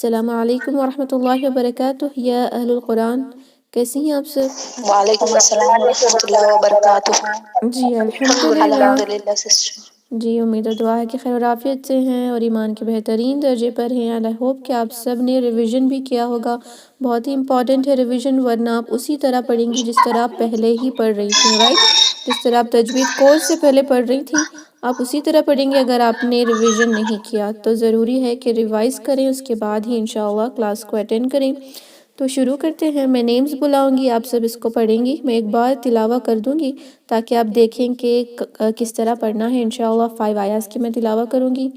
السلام علیکم ورحمۃ اللہ وبرکاتہ یا اہل القرآن، کیسی ہیں آپ سب؟ وعلیکم السلام ورحمۃ اللہ وبرکاتہ۔ جی الحمدللہ۔ الحمدللہ سسٹر۔ جی امید و دعا ہے کہ خیر و عافیت سے ہیں اور ایمان کے بہترین درجے پر ہیں۔ آئی ہوپ کہ آپ سب نے ریویژن بھی کیا ہوگا، بہت ہی امپورٹنٹ ہے ریویژن، ورنہ آپ اسی طرح پڑھیں گی جس طرح آپ پہلے ہی پڑھ رہی تھیں، رائٹ؟ جس طرح آپ تجوید کورس سے پہلے پڑھ رہی تھیں آپ اسی طرح پڑھیں گے۔ اگر آپ نے ریویژن نہیں کیا تو ضروری ہے کہ ریوائز کریں، اس کے بعد ہی انشاءاللہ کلاس کو اٹینڈ کریں۔ تو شروع کرتے ہیں۔ میں نیمز بلاؤں گی، آپ سب اس کو پڑھیں گی، میں ایک بار تلاوہ کر دوں گی تاکہ آپ دیکھیں کہ کس طرح پڑھنا ہے۔ انشاءاللہ 5 آیاز کی میں تلاوہ کروں گی،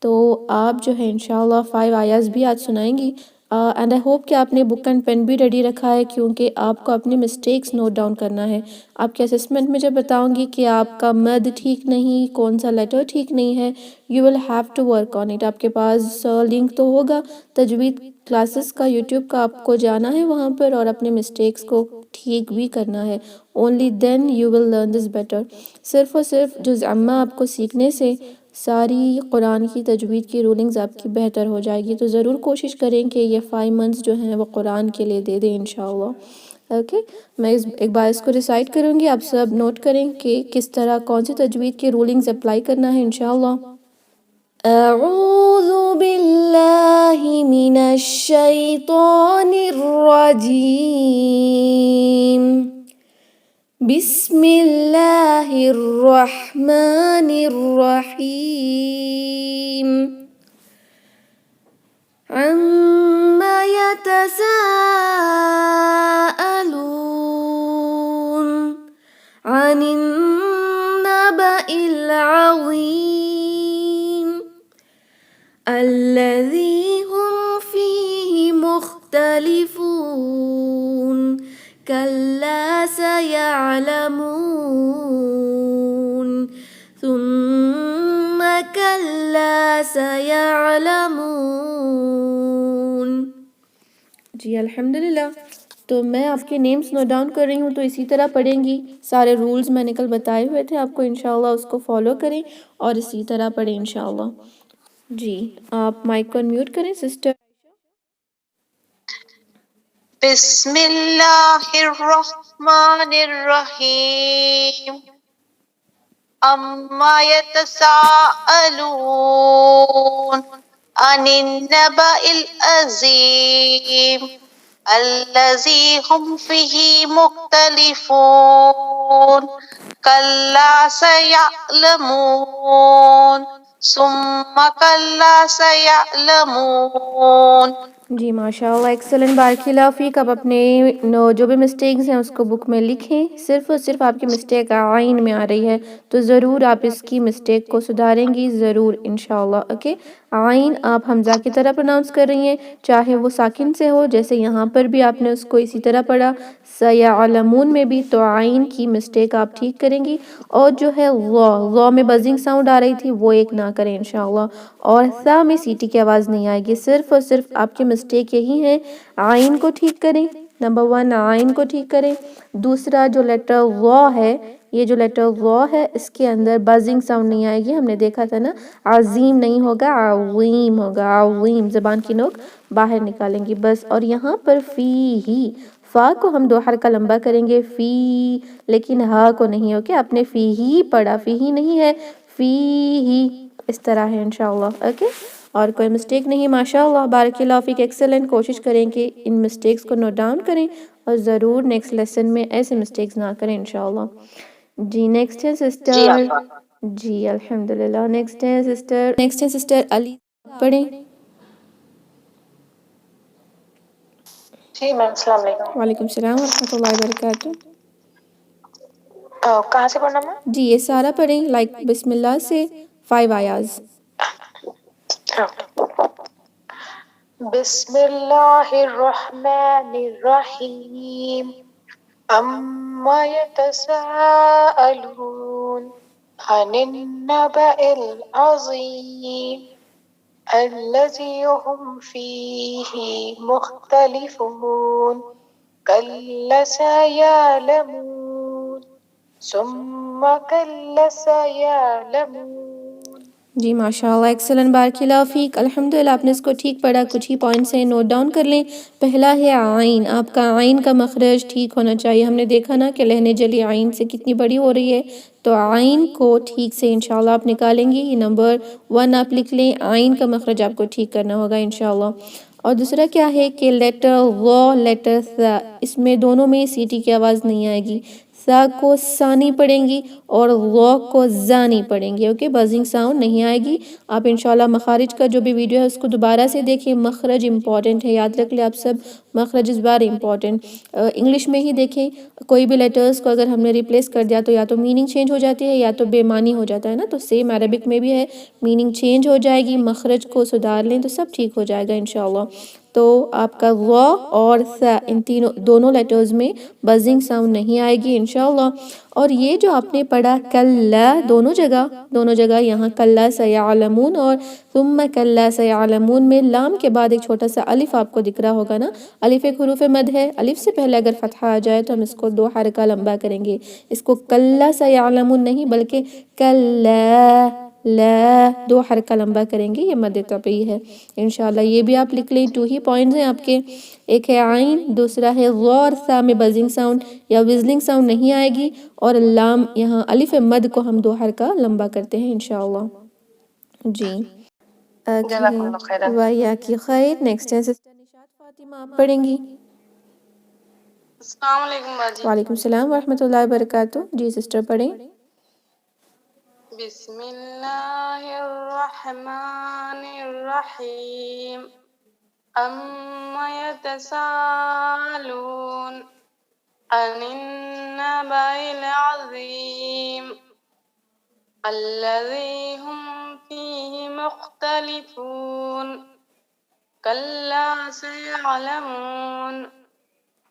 تو آپ جو ہے انشاءاللہ 5 آیاز بھی آج سنائیں گی۔ اینڈ آئی ہوپ کہ آپ نے بک اینڈ پین بھی ریڈی رکھا ہے، کیونکہ آپ کو اپنی مسٹیکس نوٹ ڈاؤن کرنا ہے۔ آپ کے اسسمنٹ میں جب بتاؤں گی کہ آپ کا مد ٹھیک نہیں، کون سا لیٹر ٹھیک نہیں ہے، you will have to work on it. آپ کے پاس لنک تو ہوگا تجوید کلاسز کا، یوٹیوب کا، آپ کو جانا ہے وہاں پر اور اپنے مسٹیکس کو ٹھیک بھی کرنا ہے۔ Only then you will learn this better. صرف اور صرف جز عامہ آپ کو سیکھنے سے ساری قرآن کی تجوید کی رولنگز آپ کی بہتر ہو جائے گی۔ تو ضرور کوشش کریں کہ یہ 5 منتھس جو ہیں وہ قرآن کے لیے دے دیں انشاءاللہ۔ اوکے، میں ایک بار اس کو ریسائٹ کروں گی، آپ سب نوٹ کریں کہ کس طرح کون سی تجوید کی رولنگز اپلائی کرنا ہے انشاءاللہ۔ اعوذ باللہ من الشیطان الرجیم، بسم اللہ الرحمن الرحیم، عما يتساءلون، عن النبأ العظیم، الذی هم فیہ مختلفون، کلا سیعلمون، ثم کلا سیعلمون۔ جی الحمدللہ۔ تو میں آپ کے نیمز نوٹ ڈاؤن کر رہی ہوں، تو اسی طرح پڑھیں گی۔ سارے رولز میں نے کل بتائے ہوئے تھے آپ کو، انشاءاللہ اس کو فالو کریں اور اسی طرح پڑھیں انشاءاللہ۔ جی آپ مائک کو انمیوٹ کریں سسٹر۔ بسم اللہ الرحمن الرحیم، اما یتساءلون عن النبأ العظیم، الذی هم فیہ مختلفون، کلا سیعلمون، ثم کلا سیعلمون۔ جی ماشاءاللہ، ایکسلنٹ، بارک اللہ فیک۔ آپ اپنے جو بھی مسٹیکس ہیں اس کو بک میں لکھیں۔ صرف اور صرف آپ کی مسٹیک عین میں آ رہی ہے، تو ضرور آپ اس کی مسٹیک کو سدھاریں گی ضرور انشاءاللہ۔ اوکے، عین آپ حمزہ کی طرح پروناؤنس کر رہی ہیں، چاہے وہ ساکن سے ہو، جیسے یہاں پر بھی آپ نے اس کو اسی طرح پڑھا۔ سیعلمون میں بھی تو عین کی مسٹیک آپ ٹھیک کریں گی، اور جو ہے لا میں بزنگ ساؤنڈ آ رہی تھی وہ ایک نہ کریں انشاءاللہ، اور سا میں سیٹی کی آواز نہیں آئے گی۔ صرف اور صرف آپ کی مسٹیک یہی ہے، عین کو ٹھیک کریں، نمبر 1 عین کو ٹھیک کریں۔ دوسرا جو لیٹر لا ہے، یہ جو لیٹر لا ہے اس کے اندر بزنگ ساؤنڈ نہیں آئے گی، ہم نے دیکھا تھا نا، عظیم نہیں ہوگا، عظیم ہوگا، عظیم، زبان کی نوک باہر نکالیں گی بس۔ اور یہاں پر فی ہی، فا کو ہم 2 حرکہ لمبا کریں گے، فی، لیکن ہا کو نہیں۔ اوکے، آپ نے فی ہی پڑھا، فی ہی نہیں ہے، فی ہی اس طرح ہے انشاءاللہ۔ اوکے، اور کوئی مسٹیک نہیں، ماشاءاللہ، بارک اللہ فیک، ایکسلنٹ۔ کوشش کریں کہ ان مسٹیکس کو نوٹ ڈاؤن کریں اور ضرور نیکسٹ لیسن میں ایسے مسٹیکس نہ کریں انشاءاللہ۔ جی نیکسٹ ہے سسٹر، جی الحمدللہ، نیکسٹ ہے سسٹر علی، پڑھیں۔ جی میم، السلام علیکم۔ وعلیکم السلام ورحمۃ اللہ وبرکاتہ۔ کہاں سے پڑھنا میم؟ جی یہ سارا پڑھیں، لائک بسم اللہ سے 5 آیاز۔ بسم اللہ الرحمن الرحیم، اما یتساءلون عن النبأ العظیم، الذی هم فیہ مختلفون، کلا سیعلمون، ثم کلا سیعلمون۔ جی ماشاءاللہ ایکسلنٹ، بارک اللہ فیک، الحمدللہ آپ نے اس کو ٹھیک پڑھا۔ کچھ ہی پوائنٹس ہیں، نوٹ ڈاؤن کر لیں۔ پہلا ہے عین، آپ کا عین کا مخرج ٹھیک ہونا چاہیے۔ ہم نے دیکھا نا کہ لہنے جلی عین سے کتنی بڑی ہو رہی ہے، تو عین کو ٹھیک سے انشاءاللہ آپ نکالیں گی۔ یہ نمبر 1 آپ لکھ لیں، عین کا مخرج آپ کو ٹھیک کرنا ہوگا انشاءاللہ۔ اور دوسرا کیا ہے کہ لیٹر غ، لیٹر ث، اس میں دونوں میں سیٹی کی آواز نہیں آئے گی۔ سا کو سا نہیں پڑھیں گی اور غ کو زا نہیں پڑھیں گی، اوکے، بزنگ ساؤنڈ نہیں آئے گی۔ آپ انشاءاللہ مخارج کا جو بھی ویڈیو ہے اس کو دوبارہ سے دیکھیں، مخرج امپورٹنٹ ہے، یاد رکھ لیں آپ سب، مخرج اس بار امپورٹنٹ۔ انگلش میں ہی دیکھیں، کوئی بھی لیٹرز کو اگر ہم نے ریپلیس کر دیا تو یا تو میننگ چینج ہو جاتی ہے یا تو بے معنی ہو جاتا ہے نا، تو سیم عربک میں بھی ہے، میننگ چینج ہو جائے گی، مخرج کو سدھار لیں تو سب ٹھیک ہو جائے گا انشاءاللہ۔ تو آپ کا غ اور ث ان دونوں لیٹرز میں بزنگ ساؤنڈ نہیں آئے گی انشاءاللہ۔ اور یہ جو آپ نے پڑھا کلا، دونوں جگہ یہاں کلا سیعلمون اور ثم کلا سیعلمون میں لام کے بعد ایک چھوٹا سا الف آپ کو دکھ رہا ہوگا نا، الف ایک حروف مد ہے، الف سے پہلے اگر فتحہ آ جائے تو ہم اس کو 2 حرکہ لمبا کریں گے، اس کو کلا سیعلمون نہیں بلکہ کلا لا 2 حرکہ لمبا کریں گے، یہ مد طبعی ہے انشاءاللہ۔ یہ بھی آپ لکھ لیں، 2 ہی پوائنٹس ہیں آپ کے، ایک ہے عین، دوسرا ہے غ اور ث میں بزنگ ساؤنڈ یا وزلنگ ساؤنڈ نہیں آئے گی، اور لام یہاں الف مد کو ہم 2 حرکہ لمبا کرتے ہیں انشاءاللہ۔ جی جزاک اللہ خیرا۔ وَإِيَّاكِ خیر۔ نیکسٹ ہے سسٹر نشاط فاطمہ، آپ پڑھیں گی۔ السلام علیکم باجی۔ وعلیکم السلام ورحمۃ اللہ وبرکاتہ۔ جی سسٹر پڑھیں۔ بسم اللہ الرحمن الرحیم، اما یتسالون عن النبأ العظیم الذی هم فیہ مختلفون کلا سیعلمون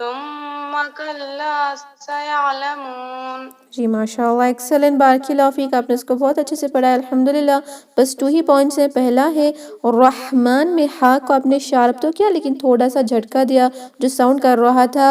ثم کلا سیعلمون۔ جی ماشاءاللہ ایکسلنٹ، بارک اللہ فیک، آپ نے اس کو بہت اچھے سے پڑھا ہے الحمدللہ۔ بس 2 ہی پوائنٹس ہیں، پہلا ہے رحمان میں ہا کو آپ نے شارپ تو کیا لیکن تھوڑا سا جھٹکا دیا، جو ساؤنڈ کر رہا تھا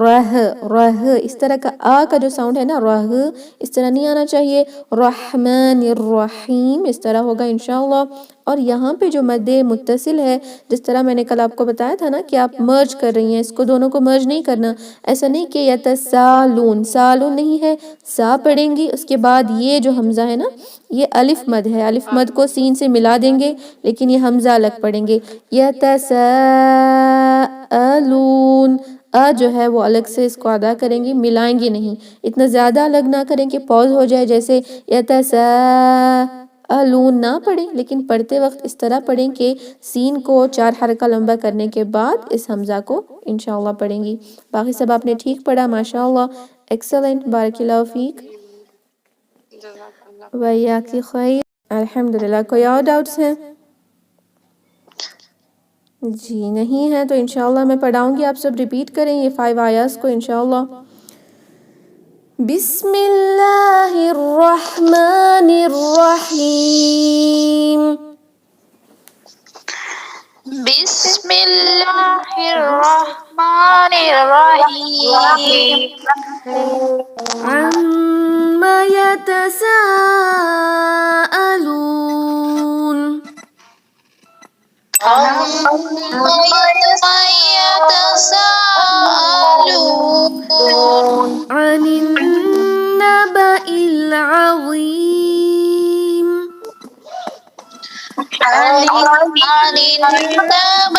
رہ رہ، اس طرح کا آ کا جو ساؤنڈ ہے نا رہ، اس طرح نہیں آنا چاہیے، رحمان الرحیم اس طرح ہوگا انشاءاللہ۔ اور یہاں پہ جو مد متصل ہے، جس طرح میں نے کل آپ کو بتایا تھا نا کہ آپ مرج کر رہی ہیں، اس کو دونوں کو مرج نہیں کرنا، ایسا نہیں کہ یتسالون، سالون نہیں ہے، سا پڑھیں گی، اس کے بعد یہ جو حمزہ ہے نا یہ الف مد ہے، الف مد کو سین سے ملا دیں گے لیکن یہ حمزہ الگ پڑھیں گے، یتسالون، جو ہے وہ الگ سے اس کو ادا کریں گی، ملائیں گی نہیں، اتنا زیادہ الگ نہ کریں کہ پوز ہو جائے، جیسے یتسالون نہ پڑھیں لیکن پڑھتے وقت اس طرح پڑھیں کہ سین کو 4 حرکہ لمبا کرنے کے بعد اس حمزہ کو انشاءاللہ پڑھیں گی۔ باقی سب آپ نے ٹھیک پڑھا ماشاءاللہ، ایکسلنٹ، بارک اللہ فیک۔ جزاک اللہ خیر۔ وَإِيَّاكِ خیر، الحمدللہ۔ کوئی اور ڈاؤٹس ہیں؟ جی نہیں ہے تو انشاءاللہ میں پڑھاؤں گی، آپ سب ریپیٹ کریں یہ 5 آیات کو انشاءاللہ۔ بسم اللہ الرحمن الرحیم، بسم اللہ الرحمن الرحیم، عَمَّ يَتَسَاءَلُونَ، عما يتساءلون عَنِ النَّبَإِ الْعَظِيمِ عن النبأ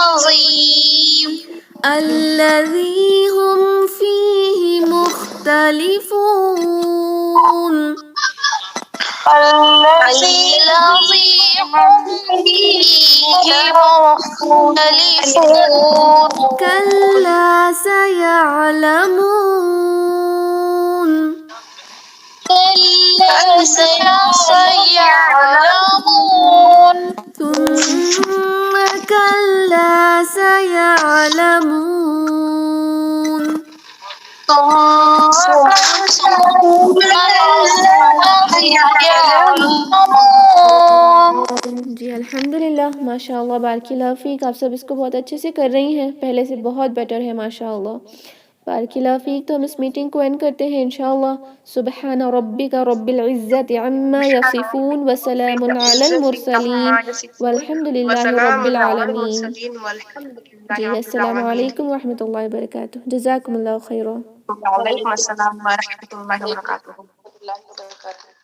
العظيم الَّذِي هُمْ فِيهِ مُخْتَلِفُونَ الذي هم فيه مختلفون كَلَّا سَيَعْلَمُونَ كلا سيعلمون ثُمَّ كَلَّا سَيَعْلَمُونَ ثم سيعلمون۔ جی الحمدللہ، ماشاءاللہ، بارک اللہ فیک، آپ سب اس کو بہت اچھے سے کر رہی ہیں، پہلے سے بہت بیٹر ہے ماشاءاللہ۔ بارک اللہ فیک. تو ہم اس میٹنگ کو اینڈ کرتے ہیں انشاءاللہ. سبحان ربک رب العزت عما یصفون وسلام علی المرسلین والحمد للہ رب العالمین. جی السلام علیکم ورحمۃ اللہ وبرکاتہ. جزاکم اللہ خیرا. وعلیکم السلام ورحمۃ اللہ وبرکاتہ. اللہ وبرکاتہ.